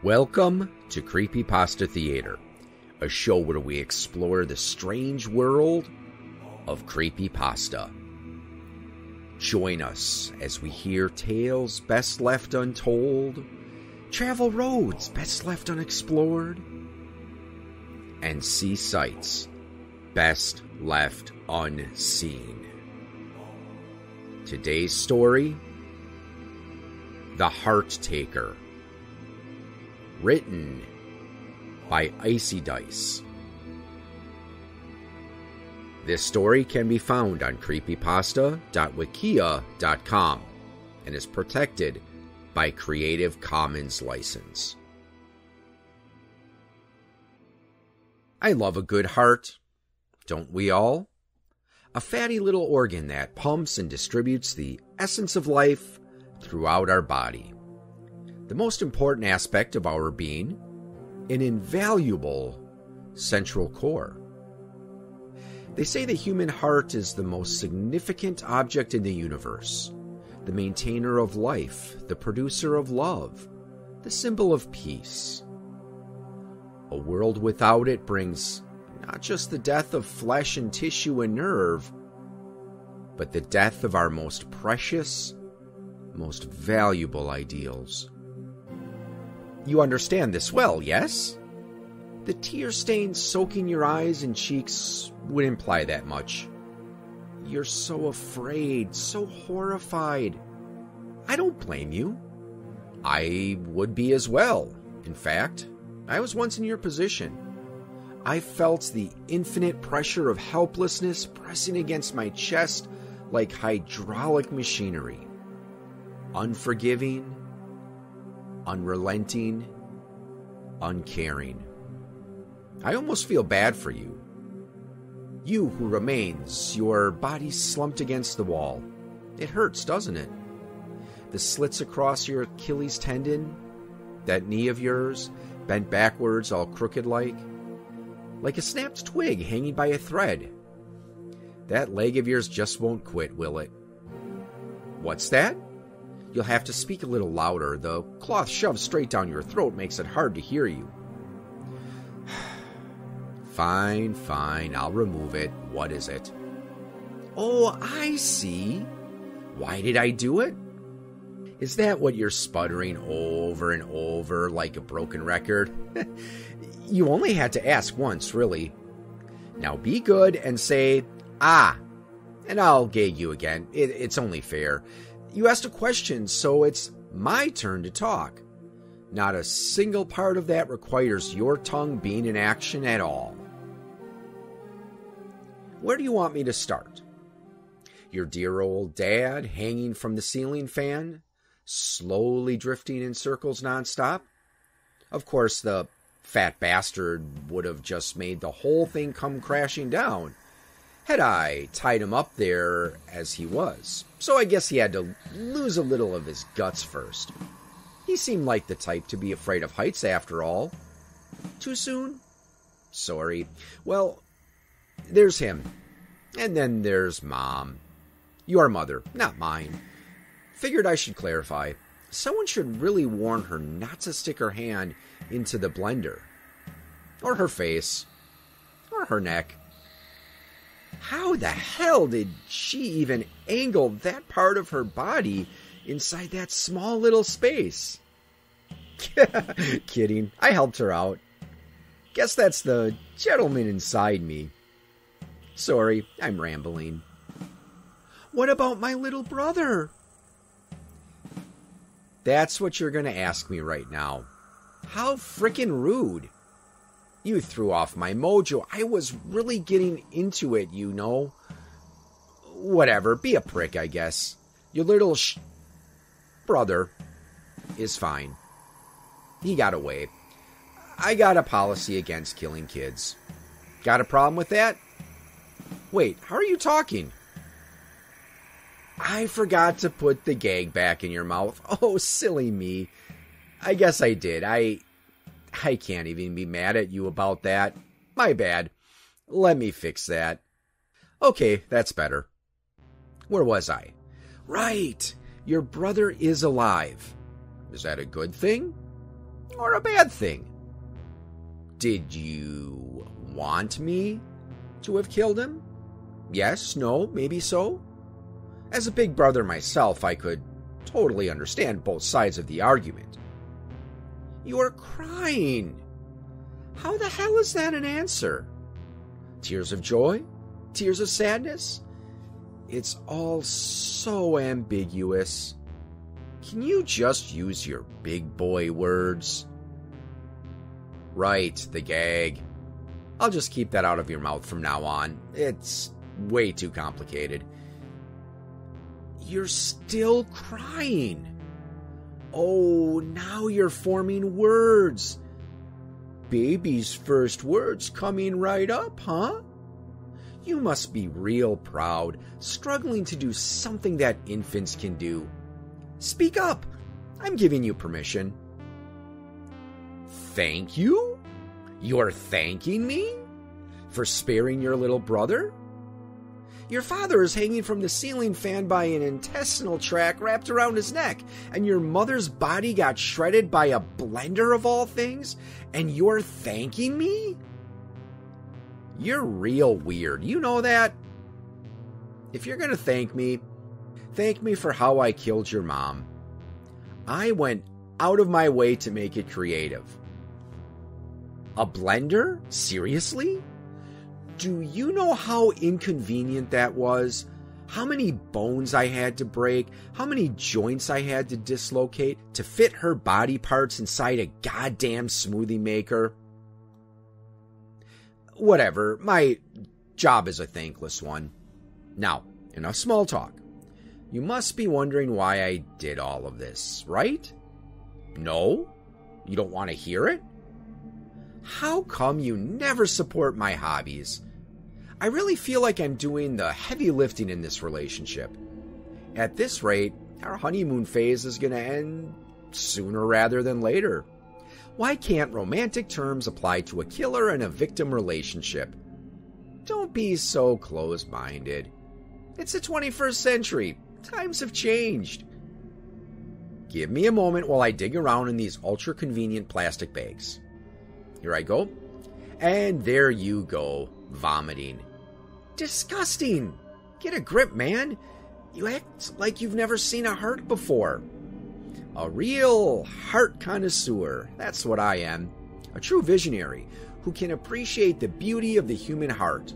Welcome to Creepypasta Theater, a show where we explore the strange world of creepypasta. Join us as we hear tales best left untold, travel roads best left unexplored, and see sights best left unseen. Today's story, The Heart Taker, written by Icydice. This story can be found on creepypasta.wikia.com and is protected by Creative Commons license. I love a good heart, don't we all? A fatty little organ that pumps and distributes the essence of life throughout our body. The most important aspect of our being, an invaluable central core. They say the human heart is the most significant object in the universe, the maintainer of life, the producer of love, the symbol of peace. A world without it brings not just the death of flesh and tissue and nerve, but the death of our most precious, most valuable ideals. You understand this well, yes? The tear stains soaking your eyes and cheeks would imply that much. You're so afraid, so horrified. I don't blame you. I would be as well. In fact, I was once in your position. I felt the infinite pressure of helplessness pressing against my chest like hydraulic machinery. Unforgiving, unrelenting, uncaring. I almost feel bad for you. You who remains, your body slumped against the wall. It hurts, doesn't it? The slits across your Achilles tendon, that knee of yours, bent backwards all crooked like a snapped twig hanging by a thread. That leg of yours just won't quit, will it? What's that? You'll have to speak a little louder. The cloth shoved straight down your throat makes it hard to hear you. Fine, I'll remove it. What is it? Oh, I see. Why did I do it? Is that what you're sputtering over and over like a broken record? You only had to ask once, really. Now be good and say, ah, and I'll gag you again. It's only fair. You asked a question, so it's my turn to talk. Not a single part of that requires your tongue being in action at all. Where do you want me to start? Your dear old dad hanging from the ceiling fan, slowly drifting in circles nonstop? Of course, the fat bastard would have just made the whole thing come crashing down had I tied him up there as he was. So I guess he had to lose a little of his guts first. He seemed like the type to be afraid of heights after all. Too soon? Sorry. Well, there's him. And then there's Mom. Your mother, not mine. Figured I should clarify. Someone should really warn her not to stick her hand into the blender. Or her face. Or her neck. How the hell did she even angle that part of her body inside that small little space? Kidding. I helped her out. Guess that's the gentleman inside me. Sorry, I'm rambling. What about my little brother? That's what you're going to ask me right now. How frickin' rude. You threw off my mojo. I was really getting into it, you know. Whatever, be a prick, I guess. Your little brother is fine. He got away. I got a policy against killing kids. Got a problem with that? Wait, how are you talking? I forgot to put the gag back in your mouth. Oh, silly me. I guess I did. I can't even be mad at you about that. My bad. Let me fix that. Okay, that's better. Where was I? Right! Your brother is alive. Is that a good thing? or a bad thing? Did you want me to have killed him? Yes, no, maybe so? As a big brother myself, I could totally understand both sides of the argument. You're crying. How the hell is that an answer? Tears of joy? Tears of sadness? It's all so ambiguous. Can you just use your big boy words? Right, the gag. I'll just keep that out of your mouth from now on. It's way too complicated. You're still crying. Oh, now you're forming words. Baby's first words coming right up, huh? You must be real proud, struggling to do something that infants can do. Speak up. I'm giving you permission. Thank you? You're thanking me? For sparing your little brother? Your father is hanging from the ceiling fan by an intestinal tract wrapped around his neck, and your mother's body got shredded by a blender of all things, and you're thanking me? You're real weird. You know that? If you're gonna thank me for how I killed your mom. I went out of my way to make it creative. A blender? Seriously? Do you know how inconvenient that was? How many bones I had to break? How many joints I had to dislocate to fit her body parts inside a goddamn smoothie maker? Whatever, my job is a thankless one. Now, enough small talk. You must be wondering why I did all of this, right? No? You don't want to hear it? How come you never support my hobbies? I really feel like I'm doing the heavy lifting in this relationship. At this rate, our honeymoon phase is going to end sooner rather than later. Why can't romantic terms apply to a killer and a victim relationship? Don't be so close-minded. It's the 21st century. Times have changed. Give me a moment while I dig around in these ultra-convenient plastic bags. Here I go. And there you go, vomiting. Disgusting! Get a grip, man. You act like you've never seen a heart before. A real heart connoisseur, that's what I am. A true visionary who can appreciate the beauty of the human heart.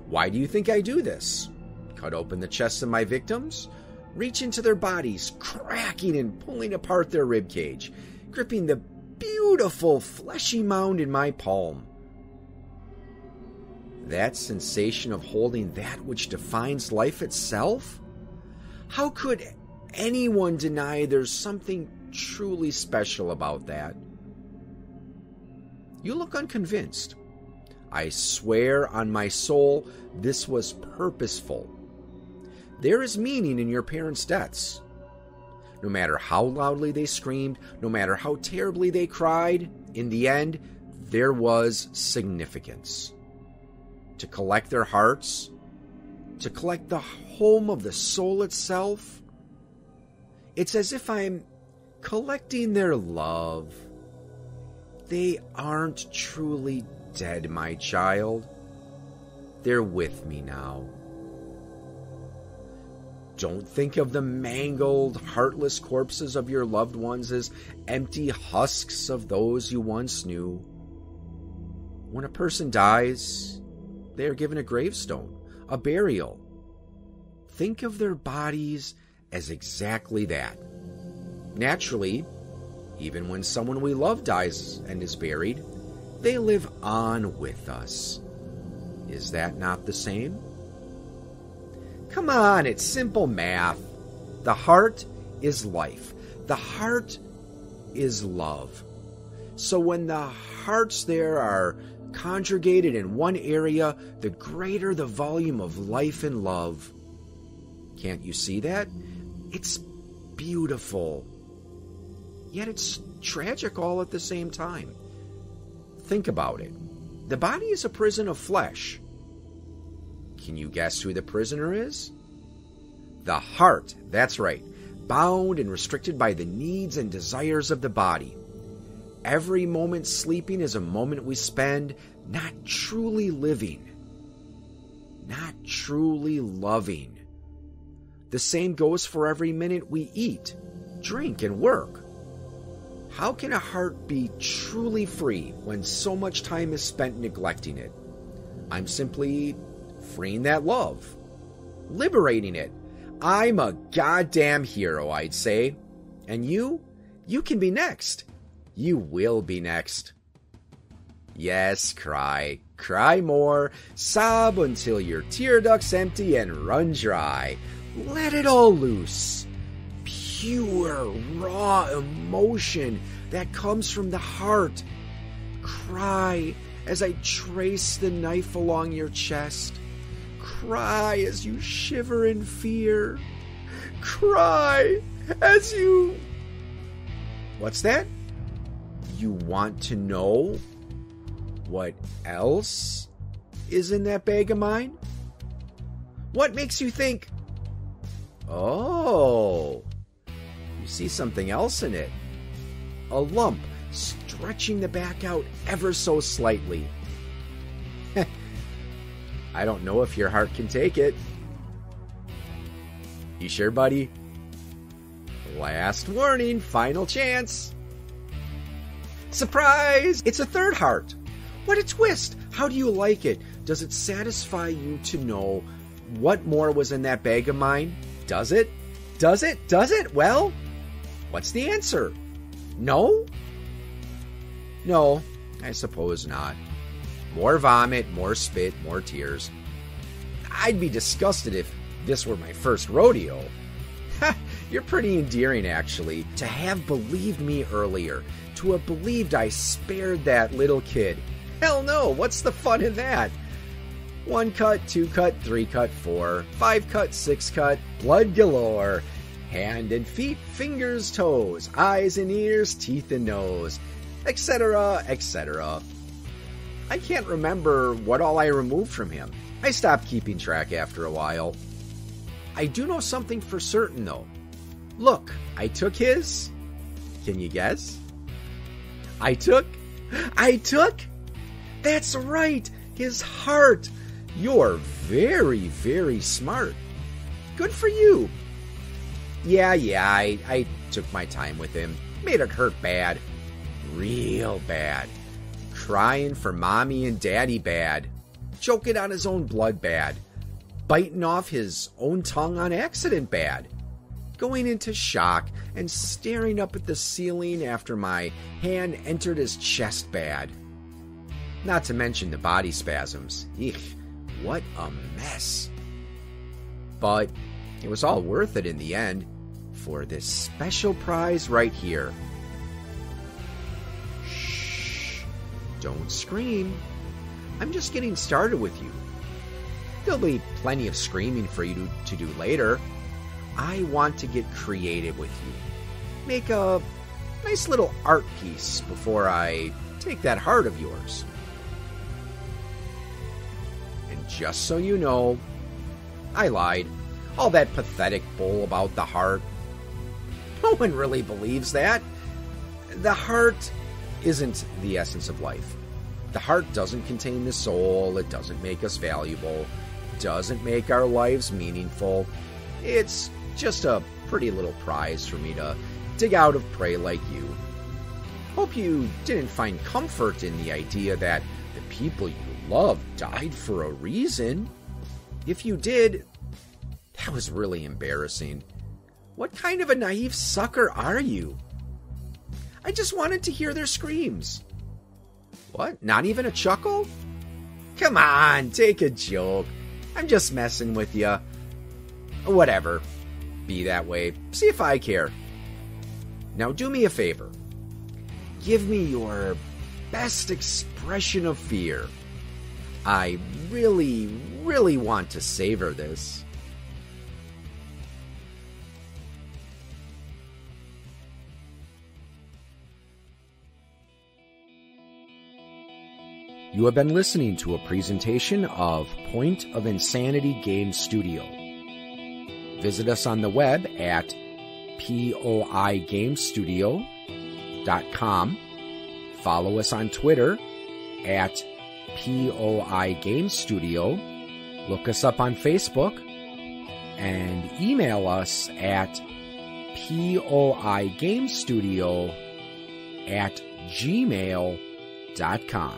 Why do you think I do this? Cut open the chests of my victims, reach into their bodies, cracking and pulling apart their ribcage, gripping the beautiful fleshy mound in my palm. That sensation of holding that which defines life itself? How could anyone deny there's something truly special about that? You look unconvinced. I swear on my soul this was purposeful. There is meaning in your parents' deaths. No matter how loudly they screamed, no matter how terribly they cried, in the end, there was significance. To collect their hearts, to collect the home of the soul itself, it's as if I'm collecting their love. They aren't truly dead, my child. They're with me now. Don't think of the mangled, heartless corpses of your loved ones as empty husks of those you once knew. When a person dies, they are given a gravestone, a burial. Think of their bodies as exactly that. Naturally, even when someone we love dies and is buried, they live on with us. Is that not the same? Come on, it's simple math. The heart is life. The heart is love. So when the hearts there are conjugated in one area, the greater the volume of life and love. Can't you see that? It's beautiful. Yet it's tragic all at the same time. Think about it. The body is a prison of flesh. Can you guess who the prisoner is? The heart, that's right. Bound and restricted by the needs and desires of the body. every moment sleeping is a moment we spend not truly living, not truly loving. The same goes for every minute we eat, drink, and work. How can a heart be truly free when so much time is spent neglecting it? I'm simply freeing that love, liberating it. I'm a goddamn hero, I'd say. And you can be next. You will be next. Yes, cry. Cry more. Sob until your tear ducts empty and run dry. Let it all loose. Pure, raw emotion that comes from the heart. Cry as I trace the knife along your chest. Cry as you shiver in fear. Cry as you... What's that? You want to know what else is in that bag of mine? What makes you think, oh, you see something else in it? A lump stretching the back out ever so slightly. I don't know if your heart can take it. You sure, buddy? Last warning, final chance. Surprise! It's a third heart. What a twist! How do you like it? Does it satisfy you to know what more was in that bag of mine? Does it? Does it? Does it? Well, what's the answer? No? No, I suppose not. More vomit, more spit, more tears. I'd be disgusted if this were my first rodeo. Ha! You're pretty endearing, actually, to have believed me earlier, to have believed I spared that little kid. Hell no, what's the fun in that? 1 cut, 2 cut, 3 cut, 4, 5 cut, 6 cut, blood galore. Hand and feet, fingers, toes, eyes and ears, teeth and nose, etc., etc. I can't remember what all I removed from him. I stopped keeping track after a while. I do know something for certain, though. Look, I took his... Can you guess? I took... That's right, his heart. You're very, very smart. Good for you. Yeah, I took my time with him. Made it hurt bad. Real bad. Crying for mommy and daddy bad. Choking on his own blood bad. Biting off his own tongue on accident bad. Going into shock and staring up at the ceiling after my hand entered his chest bad. Not to mention the body spasms. Eek, what a mess. But it was all worth it in the end for this special prize right here. Shh, don't scream. I'm just getting started with you. There'll be plenty of screaming for you to do later. I want to get creative with you. Make a nice little art piece before I take that heart of yours. And just so you know, I lied. All that pathetic bull about the heart. No one really believes that. The heart isn't the essence of life. The heart doesn't contain the soul. It doesn't make us valuable. Doesn't make our lives meaningful. It's just a pretty little prize for me to dig out of prey like you. Hope you didn't find comfort in the idea that the people you love died for a reason. If you did, that was really embarrassing. What kind of a naive sucker are you? I just wanted to hear their screams. What? Not even a chuckle? Come on, take a joke. I'm just messing with you. Whatever. Be that way. See if I care. Now do me a favor. Give me your best expression of fear. I really, really want to savor this. You have been listening to a presentation of Point of Insanity Game Studio. Visit us on the web at poigamestudio.com Follow us on Twitter at POI Game Studio. Look us up on Facebook and email us at poigamestudio@gmail.com.